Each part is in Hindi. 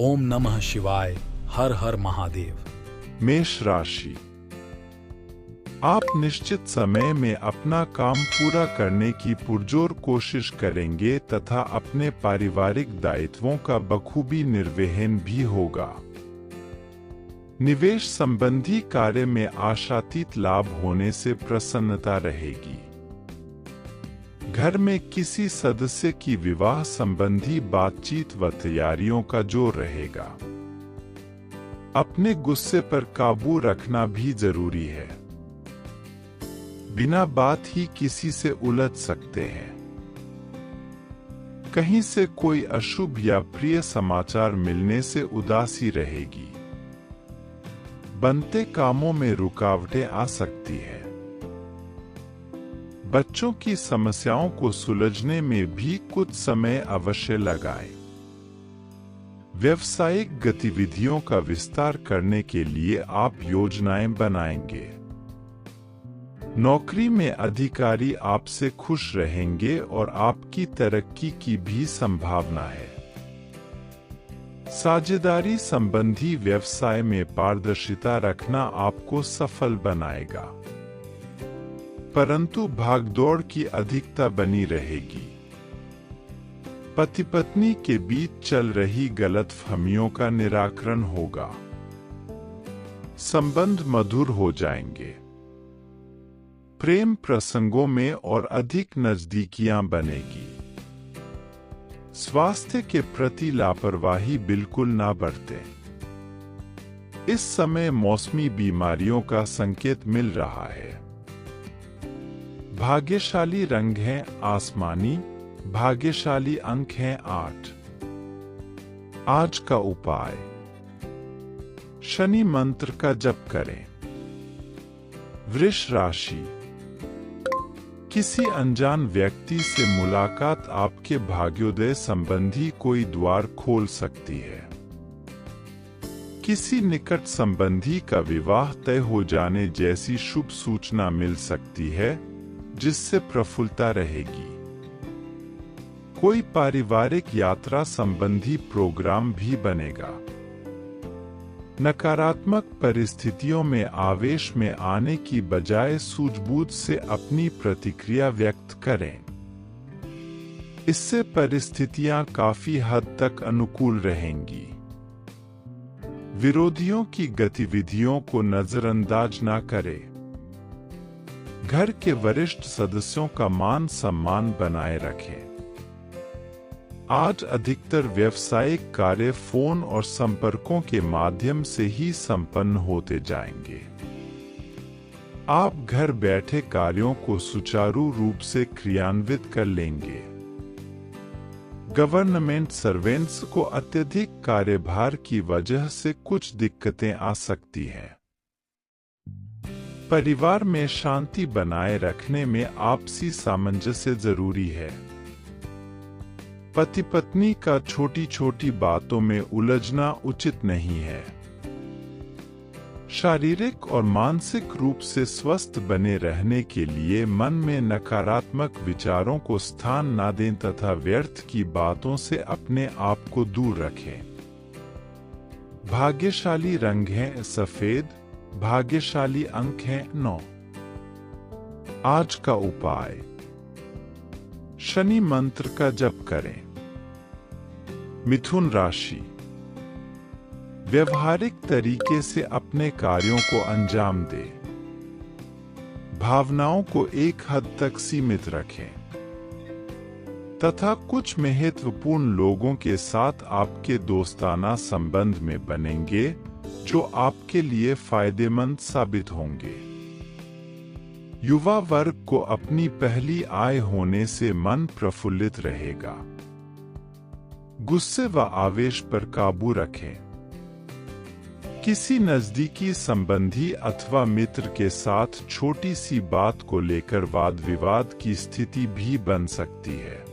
ओम नमः शिवाय। हर हर महादेव। मेष राशि। आप निश्चित समय में अपना काम पूरा करने की पुरजोर कोशिश करेंगे तथा अपने पारिवारिक दायित्वों का बखूबी निर्वहन भी होगा। निवेश संबंधी कार्य में आशातीत लाभ होने से प्रसन्नता रहेगी। घर में किसी सदस्य की विवाह संबंधी बातचीत व तैयारियों का जोर रहेगा। अपने गुस्से पर काबू रखना भी जरूरी है। बिना बात ही किसी से उलझ सकते हैं। कहीं से कोई अशुभ या प्रिय समाचार मिलने से उदासी रहेगी। बनते कामों में रुकावटें आ सकती है। बच्चों की समस्याओं को सुलझने में भी कुछ समय अवश्य लगाएं। व्यावसायिक गतिविधियों का विस्तार करने के लिए आप योजनाएं बनाएंगे। नौकरी में अधिकारी आपसे खुश रहेंगे और आपकी तरक्की की भी संभावना है। साझेदारी संबंधी व्यवसाय में पारदर्शिता रखना आपको सफल बनाएगा, परंतु भागदौड़ की अधिकता बनी रहेगी। पति पत्नी के बीच चल रही गलतफहमियों का निराकरण होगा। संबंध मधुर हो जाएंगे। प्रेम प्रसंगों में और अधिक नजदीकियां बनेगी। स्वास्थ्य के प्रति लापरवाही बिल्कुल ना बरतें। इस समय मौसमी बीमारियों का संकेत मिल रहा है। भाग्यशाली रंग है आसमानी। भाग्यशाली अंक है 8। आज का उपाय, शनि मंत्र का जप करें। वृष राशि। किसी अनजान व्यक्ति से मुलाकात आपके भाग्योदय संबंधी कोई द्वार खोल सकती है। किसी निकट संबंधी का विवाह तय हो जाने जैसी शुभ सूचना मिल सकती है, जिससे प्रफुल्लता रहेगी। कोई पारिवारिक यात्रा संबंधी प्रोग्राम भी बनेगा। नकारात्मक परिस्थितियों में आवेश में आने की बजाय सूझबूझ से अपनी प्रतिक्रिया व्यक्त करें। इससे परिस्थितियां काफी हद तक अनुकूल रहेंगी। विरोधियों की गतिविधियों को नजरअंदाज न करें। घर के वरिष्ठ सदस्यों का मान सम्मान बनाए रखें। आज अधिकतर व्यावसायिक कार्य फोन और संपर्कों के माध्यम से ही संपन्न होते जाएंगे। आप घर बैठे कार्यों को सुचारू रूप से क्रियान्वित कर लेंगे। गवर्नमेंट सर्वेंट्स को अत्यधिक कार्यभार की वजह से कुछ दिक्कतें आ सकती हैं। परिवार में शांति बनाए रखने में आपसी सामंजस्य जरूरी है। पति पत्नी का छोटी छोटी बातों में उलझना उचित नहीं है। शारीरिक और मानसिक रूप से स्वस्थ बने रहने के लिए मन में नकारात्मक विचारों को स्थान न दें तथा व्यर्थ की बातों से अपने आप को दूर रखें। भाग्यशाली रंग है सफेद। भाग्यशाली अंक है 9। आज का उपाय, शनि मंत्र का जप करें। मिथुन राशि। व्यवहारिक तरीके से अपने कार्यों को अंजाम दें। भावनाओं को एक हद तक सीमित रखें तथा कुछ महत्वपूर्ण लोगों के साथ आपके दोस्ताना संबंध में बनेंगे, जो आपके लिए फायदेमंद साबित होंगे। युवा वर्ग को अपनी पहली आय होने से मन प्रफुल्लित रहेगा। गुस्से व आवेश पर काबू रखें। किसी नजदीकी संबंधी अथवा मित्र के साथ छोटी सी बात को लेकर वाद विवाद की स्थिति भी बन सकती है।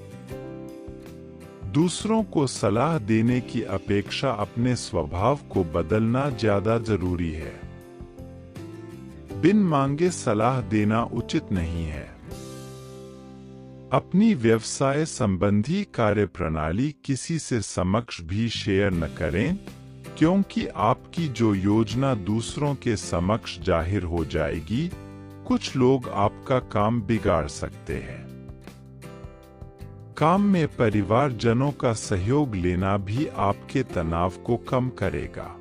दूसरों को सलाह देने की अपेक्षा अपने स्वभाव को बदलना ज्यादा जरूरी है। बिन मांगे सलाह देना उचित नहीं है। अपनी व्यवसाय संबंधी कार्यप्रणाली किसी से समक्ष भी शेयर न करें, क्योंकि आपकी जो योजना दूसरों के समक्ष जाहिर हो जाएगी, कुछ लोग आपका काम बिगाड़ सकते हैं। काम में परिवारजनों का सहयोग लेना भी आपके तनाव को कम करेगा।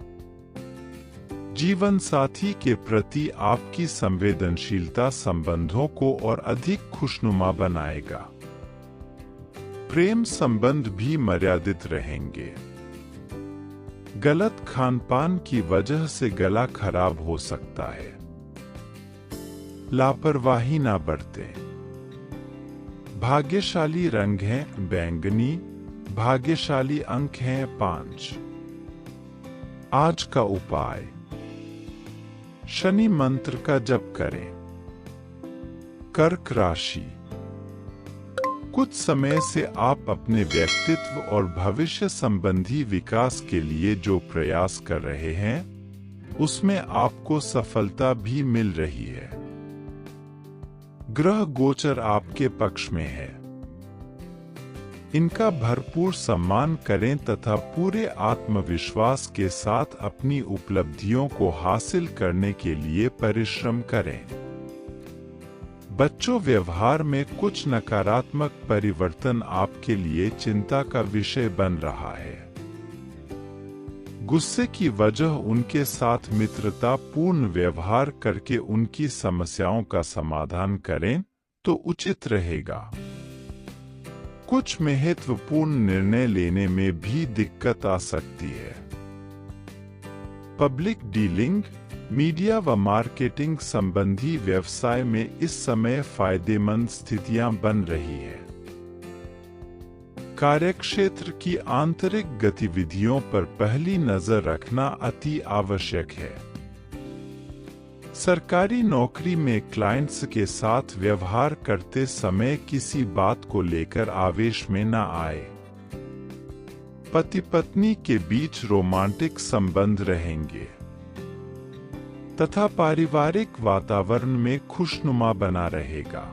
जीवन साथी के प्रति आपकी संवेदनशीलता संबंधों को और अधिक खुशनुमा बनाएगा। प्रेम संबंध भी मर्यादित रहेंगे। गलत खानपान की वजह से गला खराब हो सकता है। लापरवाही ना बरतें। भाग्यशाली रंग है बैंगनी। भाग्यशाली अंक हैं 5। आज का उपाय, शनि मंत्र का जप करें। कर्क राशि, कुछ समय से आप अपने व्यक्तित्व और भविष्य संबंधी विकास के लिए जो प्रयास कर रहे हैं, उसमें आपको सफलता भी मिल रही है। ग्रह गोचर आपके पक्ष में है। इनका भरपूर सम्मान करें तथा पूरे आत्मविश्वास के साथ अपनी उपलब्धियों को हासिल करने के लिए परिश्रम करें। बच्चों, व्यवहार में कुछ नकारात्मक परिवर्तन आपके लिए चिंता का विषय बन रहा है। गुस्से की वजह उनके साथ मित्रता पूर्ण व्यवहार करके उनकी समस्याओं का समाधान करें तो उचित रहेगा। कुछ महत्वपूर्ण निर्णय लेने में भी दिक्कत आ सकती है। पब्लिक डीलिंग, मीडिया व मार्केटिंग संबंधी व्यवसाय में इस समय फायदेमंद स्थितियां बन रही है। कार्यक्षेत्र की आंतरिक गतिविधियों पर पहली नजर रखना अति आवश्यक है। सरकारी नौकरी में क्लाइंट्स के साथ व्यवहार करते समय किसी बात को लेकर आवेश में न आए। पति पत्नी के बीच रोमांटिक संबंध रहेंगे तथा पारिवारिक वातावरण में खुशनुमा बना रहेगा।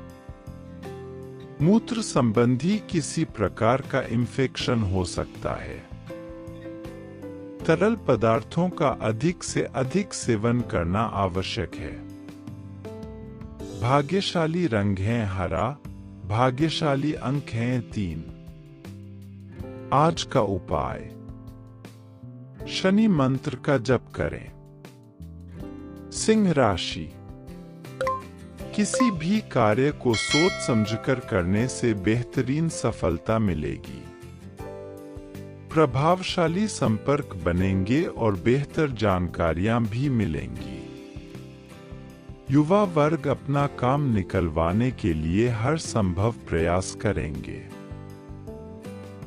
मूत्र संबंधी किसी प्रकार का इंफेक्शन हो सकता है। तरल पदार्थों का अधिक से अधिक सेवन करना आवश्यक है। भाग्यशाली रंग है हरा। भाग्यशाली अंक हैं 3। आज का उपाय, शनि मंत्र का जप करें। सिंह राशि, किसी भी कार्य को सोच समझकर करने से बेहतरीन सफलता मिलेगी। प्रभावशाली संपर्क बनेंगे और बेहतर जानकारियां भी मिलेंगी। युवा वर्ग अपना काम निकलवाने के लिए हर संभव प्रयास करेंगे।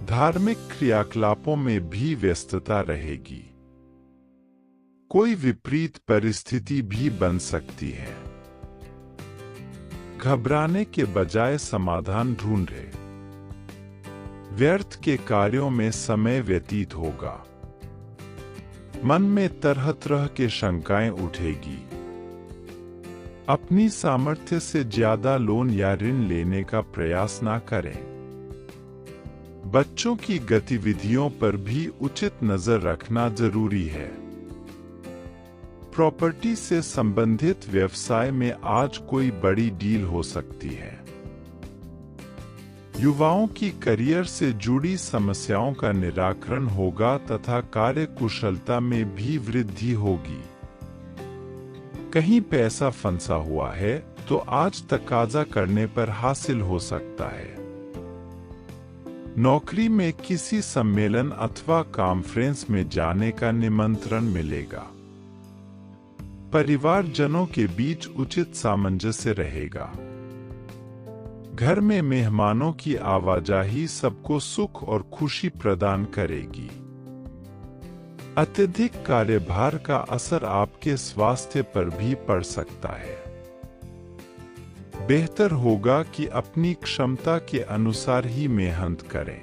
धार्मिक क्रियाकलापों में भी व्यस्तता रहेगी। कोई विपरीत परिस्थिति भी बन सकती है। घबराने के बजाय समाधान ढूंढें। व्यर्थ के कार्यों में समय व्यतीत होगा। मन में तरह तरह के शंकाएं उठेगी। अपनी सामर्थ्य से ज्यादा लोन या ऋण लेने का प्रयास ना करें। बच्चों की गतिविधियों पर भी उचित नजर रखना जरूरी है। प्रॉपर्टी से संबंधित व्यवसाय में आज कोई बड़ी डील हो सकती है। युवाओं की करियर से जुड़ी समस्याओं का निराकरण होगा तथा कार्य कुशलता में भी वृद्धि होगी। कहीं पैसा फंसा हुआ है तो आज तकाजा करने पर हासिल हो सकता है। नौकरी में किसी सम्मेलन अथवा कॉन्फ्रेंस में जाने का निमंत्रण मिलेगा। परिवारजनों के बीच उचित सामंजस्य रहेगा। घर में मेहमानों की आवाजाही सबको सुख और खुशी प्रदान करेगी। अत्यधिक कार्यभार का असर आपके स्वास्थ्य पर भी पड़ सकता है। बेहतर होगा कि अपनी क्षमता के अनुसार ही मेहनत करें।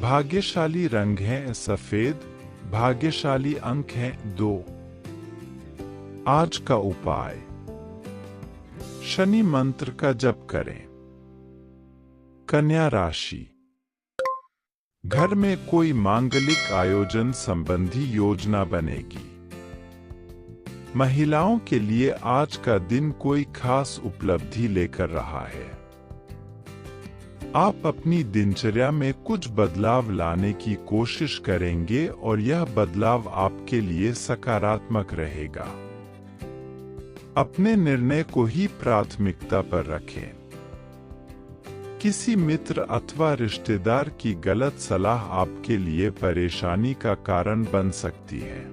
भाग्यशाली रंग है सफेद। भाग्यशाली अंक है 2। आज का उपाय, शनि मंत्र का जप करें। कन्या राशि। घर में कोई मांगलिक आयोजन संबंधी योजना बनेगी। महिलाओं के लिए आज का दिन कोई खास उपलब्धि लेकर रहा है। आप अपनी दिनचर्या में कुछ बदलाव लाने की कोशिश करेंगे और यह बदलाव आपके लिए सकारात्मक रहेगा। अपने निर्णय को ही प्राथमिकता पर रखें। किसी मित्र अथवा रिश्तेदार की गलत सलाह आपके लिए परेशानी का कारण बन सकती है।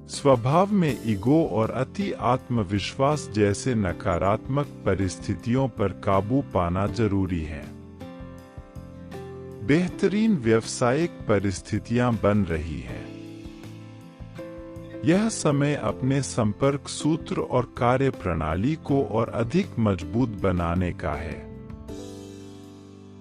स्वभाव में ईगो और अति आत्मविश्वास जैसे नकारात्मक परिस्थितियों पर काबू पाना जरूरी है। बेहतरीन व्यावसायिक परिस्थितियां बन रही हैं। यह समय अपने संपर्क सूत्र और कार्य प्रणाली को और अधिक मजबूत बनाने का है।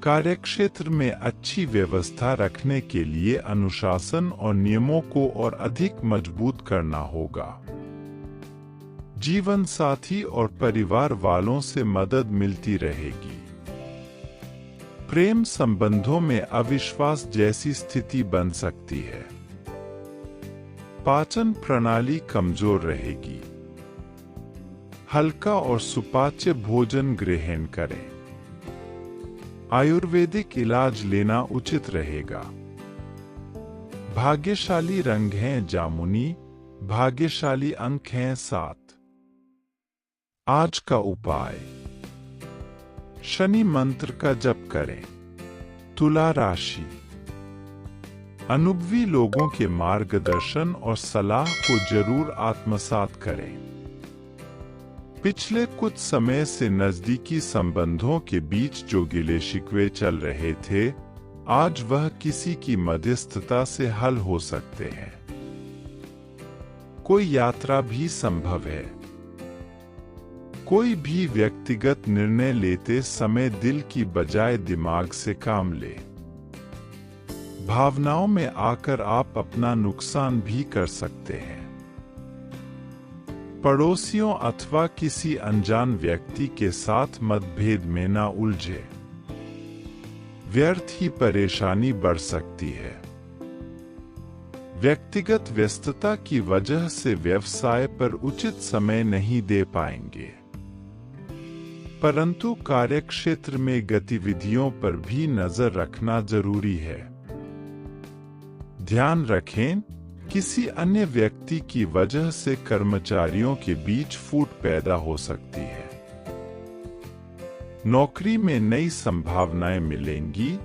कार्यक्षेत्र में अच्छी व्यवस्था रखने के लिए अनुशासन और नियमों को और अधिक मजबूत करना होगा। जीवन साथी और परिवार वालों से मदद मिलती रहेगी। प्रेम संबंधों में अविश्वास जैसी स्थिति बन सकती है। पाचन प्रणाली कमजोर रहेगी। हल्का और सुपाच्य भोजन ग्रहण करें। आयुर्वेदिक इलाज लेना उचित रहेगा। भाग्यशाली रंग हैं जामुनी। भाग्यशाली अंक हैं 7। आज का उपाय, शनि मंत्र का जप करें। तुला राशि। अनुभवी लोगों के मार्गदर्शन और सलाह को जरूर आत्मसात करें। पिछले कुछ समय से नजदीकी संबंधों के बीच जो गिले शिकवे चल रहे थे, आज वह किसी की मध्यस्थता से हल हो सकते हैं। कोई यात्रा भी संभव है। कोई भी व्यक्तिगत निर्णय लेते समय दिल की बजाय दिमाग से काम ले। भावनाओं में आकर आप अपना नुकसान भी कर सकते हैं। पड़ोसियों अथवा किसी अनजान व्यक्ति के साथ मतभेद में ना उलझे। व्यर्थ ही परेशानी बढ़ सकती है। व्यक्तिगत व्यस्तता की वजह से व्यवसाय पर उचित समय नहीं दे पाएंगे, परंतु कार्यक्षेत्र में गतिविधियों पर भी नजर रखना जरूरी है। ध्यान रखें, किसी अन्य व्यक्ति की वजह से कर्मचारियों के बीच फूट पैदा हो सकती है। नौकरी में नई संभावनाएं मिलेंगी,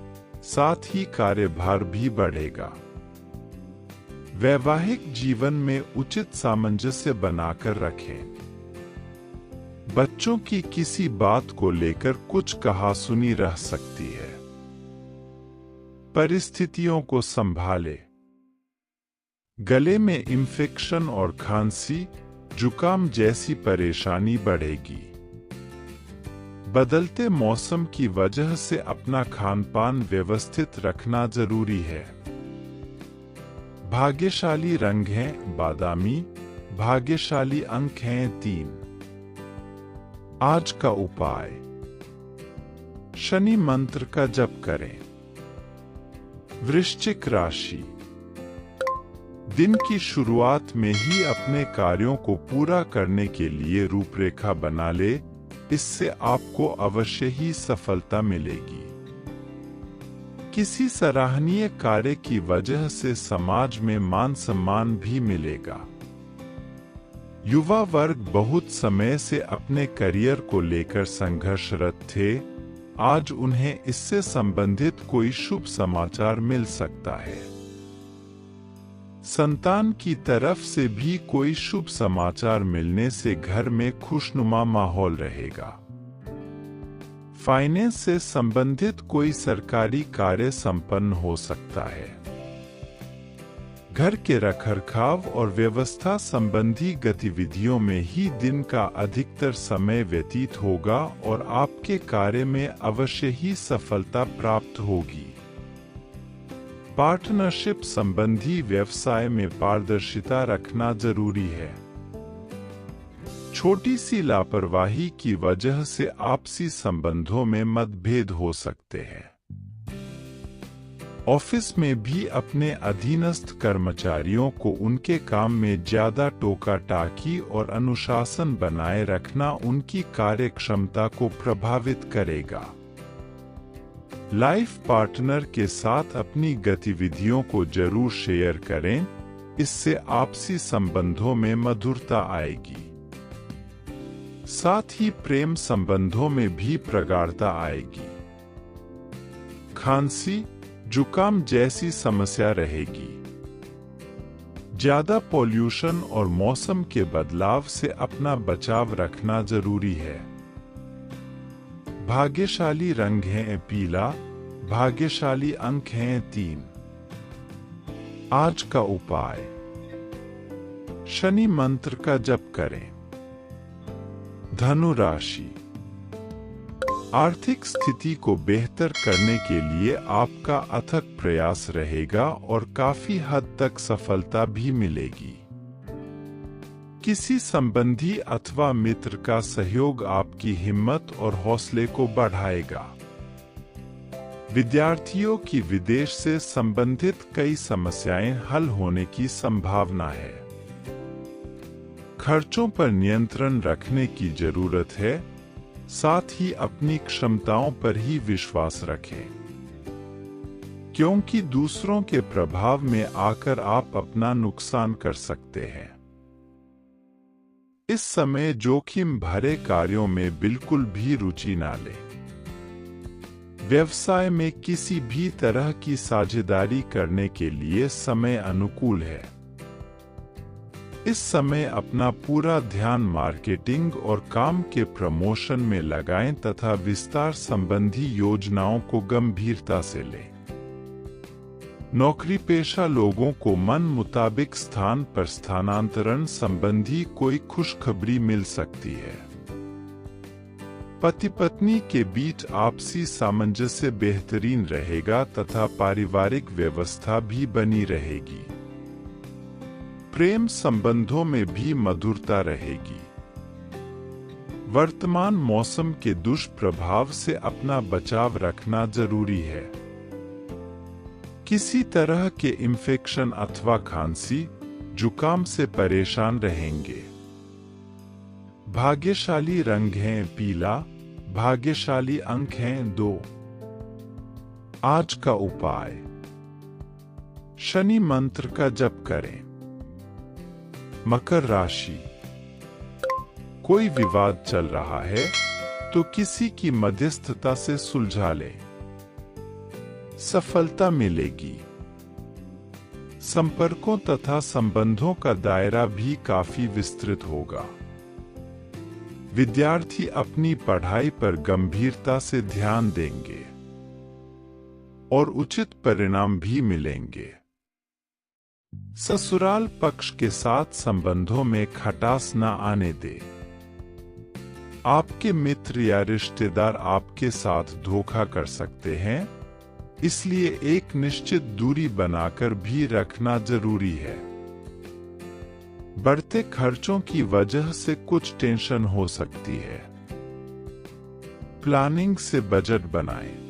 साथ ही कार्यभार भी बढ़ेगा। वैवाहिक जीवन में उचित सामंजस्य बनाकर रखें। बच्चों की किसी बात को लेकर कुछ कहासुनी रह सकती है। परिस्थितियों को संभालें। गले में इंफेक्शन और खांसी, जुकाम जैसी परेशानी बढ़ेगी। बदलते मौसम की वजह से अपना खानपान व्यवस्थित रखना जरूरी है। भाग्यशाली रंग हैं बादामी। भाग्यशाली अंक हैं 3। आज का उपाय, शनि मंत्र का जप करें। वृश्चिक राशि। दिन की शुरुआत में ही अपने कार्यों को पूरा करने के लिए रूपरेखा बना ले, इससे आपको अवश्य ही सफलता मिलेगी। किसी सराहनीय कार्य की वजह से समाज में मान सम्मान भी मिलेगा। युवा वर्ग बहुत समय से अपने करियर को लेकर संघर्षरत थे, आज उन्हें इससे संबंधित कोई शुभ समाचार मिल सकता है। संतान की तरफ से भी कोई शुभ समाचार मिलने से घर में खुशनुमा माहौल रहेगा। फाइनेंस से संबंधित कोई सरकारी कार्य संपन्न हो सकता है। घर के रखरखाव और व्यवस्था संबंधी गतिविधियों में ही दिन का अधिकतर समय व्यतीत होगा और आपके कार्य में अवश्य ही सफलता प्राप्त होगी। पार्टनरशिप संबंधी व्यवसाय में पारदर्शिता रखना जरूरी है। छोटी सी लापरवाही की वजह से आपसी संबंधों में मतभेद हो सकते हैं। ऑफिस में भी अपने अधीनस्थ कर्मचारियों को उनके काम में ज्यादा टोका टाकी और अनुशासन बनाए रखना उनकी कार्यक्षमता को प्रभावित करेगा। लाइफ पार्टनर के साथ अपनी गतिविधियों को जरूर शेयर करें, इससे आपसी संबंधों में मधुरता आएगी। साथ ही प्रेम संबंधों में भी प्रगाढ़ता आएगी। खांसी, जुकाम जैसी समस्या रहेगी। ज्यादा पॉल्यूशन और मौसम के बदलाव से अपना बचाव रखना जरूरी है। भाग्यशाली रंग है पीला, भाग्यशाली अंक हैं 3। आज का उपाय, शनि मंत्र का जप करें। धनु राशि, आर्थिक स्थिति को बेहतर करने के लिए आपका अथक प्रयास रहेगा और काफी हद तक सफलता भी मिलेगी। किसी संबंधी अथवा मित्र का सहयोग आपकी हिम्मत और हौसले को बढ़ाएगा। विद्यार्थियों की विदेश से संबंधित कई समस्याएं हल होने की संभावना है। खर्चों पर नियंत्रण रखने की जरूरत है, साथ ही अपनी क्षमताओं पर ही विश्वास रखें, क्योंकि दूसरों के प्रभाव में आकर आप अपना नुकसान कर सकते हैं। इस समय जोखिम भरे कार्यों में बिल्कुल भी रुचि ना लें। व्यवसाय में किसी भी तरह की साझेदारी करने के लिए समय अनुकूल है। इस समय अपना पूरा ध्यान मार्केटिंग और काम के प्रमोशन में लगाएं तथा विस्तार संबंधी योजनाओं को गंभीरता से लें। नौकरी पेशा लोगों को मन मुताबिक स्थान पर स्थानांतरण संबंधी कोई खुशखबरी मिल सकती है। पति पत्नी के बीच आपसी सामंजस्य बेहतरीन रहेगा तथा पारिवारिक व्यवस्था भी बनी रहेगी। प्रेम संबंधों में भी मधुरता रहेगी। वर्तमान मौसम के दुष्प्रभाव से अपना बचाव रखना जरूरी है। किसी तरह के इंफेक्शन अथवा खांसी, जुकाम से परेशान रहेंगे। भाग्यशाली रंग है पीला, भाग्यशाली अंक हैं 2। आज का उपाय, शनि मंत्र का जप करें। मकर राशि, कोई विवाद चल रहा है तो किसी की मध्यस्थता से सुलझा ले, सफलता मिलेगी। संपर्कों तथा संबंधों का दायरा भी काफी विस्तृत होगा। विद्यार्थी अपनी पढ़ाई पर गंभीरता से ध्यान देंगे और उचित परिणाम भी मिलेंगे। ससुराल पक्ष के साथ संबंधों में खटास न आने दे। आपके मित्र या रिश्तेदार आपके साथ धोखा कर सकते हैं, इसलिए एक निश्चित दूरी बनाकर भी रखना जरूरी है। बढ़ते खर्चों की वजह से कुछ टेंशन हो सकती है। प्लानिंग से बजट बनाएं।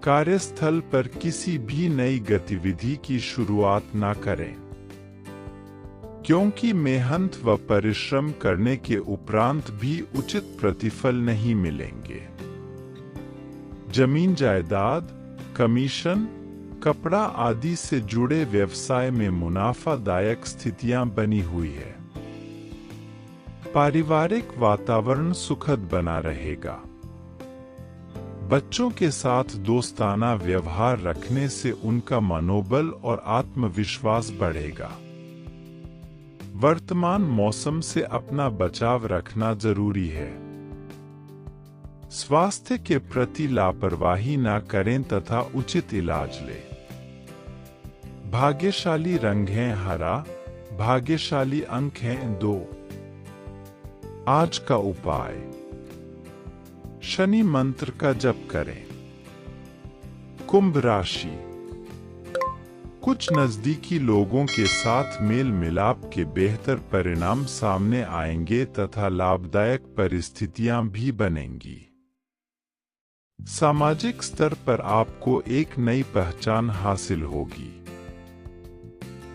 कार्यस्थल पर किसी भी नई गतिविधि की शुरुआत ना करें, क्योंकि मेहनत व परिश्रम करने के उपरांत भी उचित प्रतिफल नहीं मिलेंगे। जमीन जायदाद, कमीशन, कपड़ा आदि से जुड़े व्यवसाय में मुनाफादायक स्थितियां बनी हुई है। पारिवारिक वातावरण सुखद बना रहेगा। बच्चों के साथ दोस्ताना व्यवहार रखने से उनका मनोबल और आत्मविश्वास बढ़ेगा। वर्तमान मौसम से अपना बचाव रखना जरूरी है। स्वास्थ्य के प्रति लापरवाही न करें तथा उचित इलाज लें। भाग्यशाली रंग है हरा, भाग्यशाली अंक हैं 2। आज का उपाय, शनि मंत्र का जप करें। कुंभ राशि, कुछ नजदीकी लोगों के साथ मेल मिलाप के बेहतर परिणाम सामने आएंगे तथा लाभदायक परिस्थितियां भी बनेंगी। सामाजिक स्तर पर आपको एक नई पहचान हासिल होगी,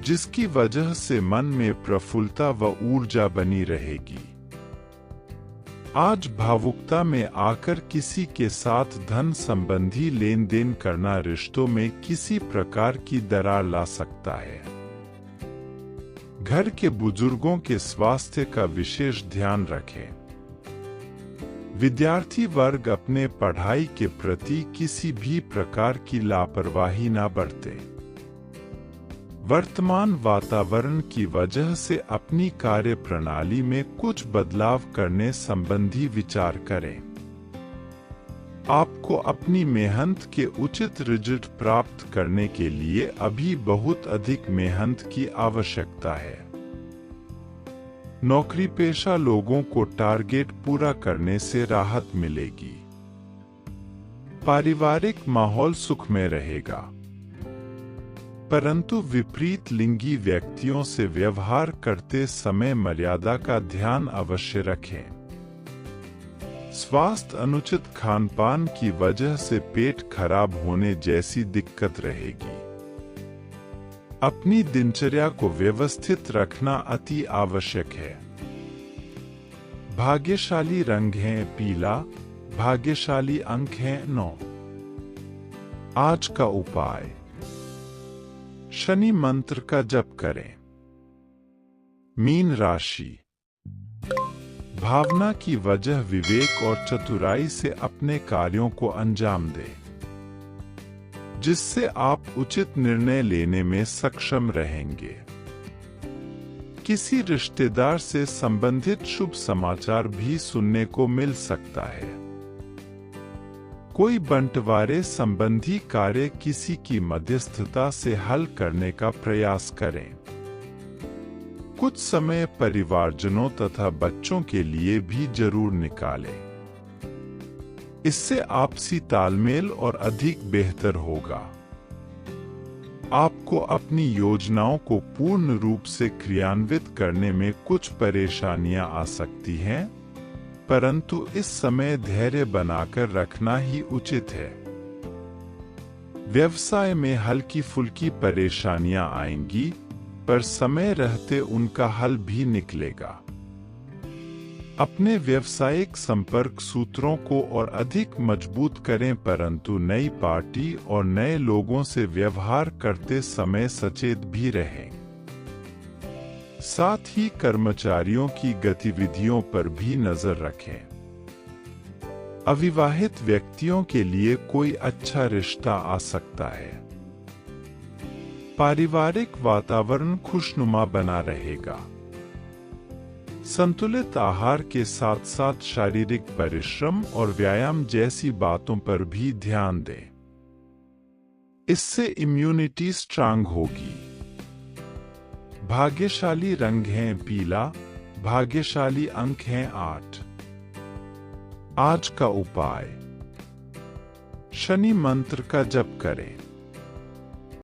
जिसकी वजह से मन में प्रफुल्लता व ऊर्जा बनी रहेगी। आज भावुकता में आकर किसी के साथ धन संबंधी लेन देन करना रिश्तों में किसी प्रकार की दरार ला सकता है। घर के बुजुर्गों के स्वास्थ्य का विशेष ध्यान रखें। विद्यार्थी वर्ग अपने पढ़ाई के प्रति किसी भी प्रकार की लापरवाही न बरते। वर्तमान वातावरण की वजह से अपनी कार्य प्रणाली में कुछ बदलाव करने संबंधी विचार करें। आपको अपनी मेहनत के उचित रिजल्ट प्राप्त करने के लिए अभी बहुत अधिक मेहनत की आवश्यकता है। नौकरी पेशा लोगों को टारगेट पूरा करने से राहत मिलेगी। पारिवारिक माहौल सुखमय रहेगा, परंतु विपरीत लिंगी व्यक्तियों से व्यवहार करते समय मर्यादा का ध्यान अवश्य रखें। स्वास्थ्य अनुचित खानपान की वजह से पेट खराब होने जैसी दिक्कत रहेगी। अपनी दिनचर्या को व्यवस्थित रखना अति आवश्यक है। भाग्यशाली रंग है पीला, भाग्यशाली अंक है 9। आज का उपाय, शनि मंत्र का जप करें। मीन राशि, भावना की वजह विवेक और चतुराई से अपने कार्यों को अंजाम दें, जिससे आप उचित निर्णय लेने में सक्षम रहेंगे। किसी रिश्तेदार से संबंधित शुभ समाचार भी सुनने को मिल सकता है। कोई बंटवारे संबंधी कार्य किसी की मध्यस्थता से हल करने का प्रयास करें। कुछ समय परिवारजनों तथा बच्चों के लिए भी जरूर निकालें। इससे आपसी तालमेल और अधिक बेहतर होगा। आपको अपनी योजनाओं को पूर्ण रूप से क्रियान्वित करने में कुछ परेशानियां आ सकती हैं, परंतु इस समय धैर्य बनाकर रखना ही उचित है। व्यवसाय में हल्की फुल्की परेशानियां आएंगी, पर समय रहते उनका हल भी निकलेगा। अपने व्यावसायिक संपर्क सूत्रों को और अधिक मजबूत करें, परंतु नई पार्टी और नए लोगों से व्यवहार करते समय सचेत भी रहें। साथ ही कर्मचारियों की गतिविधियों पर भी नजर रखें। अविवाहित व्यक्तियों के लिए कोई अच्छा रिश्ता आ सकता है। पारिवारिक वातावरण खुशनुमा बना रहेगा। संतुलित आहार के साथ साथ शारीरिक परिश्रम और व्यायाम जैसी बातों पर भी ध्यान दें। इससे इम्यूनिटी स्ट्रांग होगी। भाग्यशाली रंग है पीला, भाग्यशाली अंक है 8। आज का उपाय, शनि मंत्र का जप करें।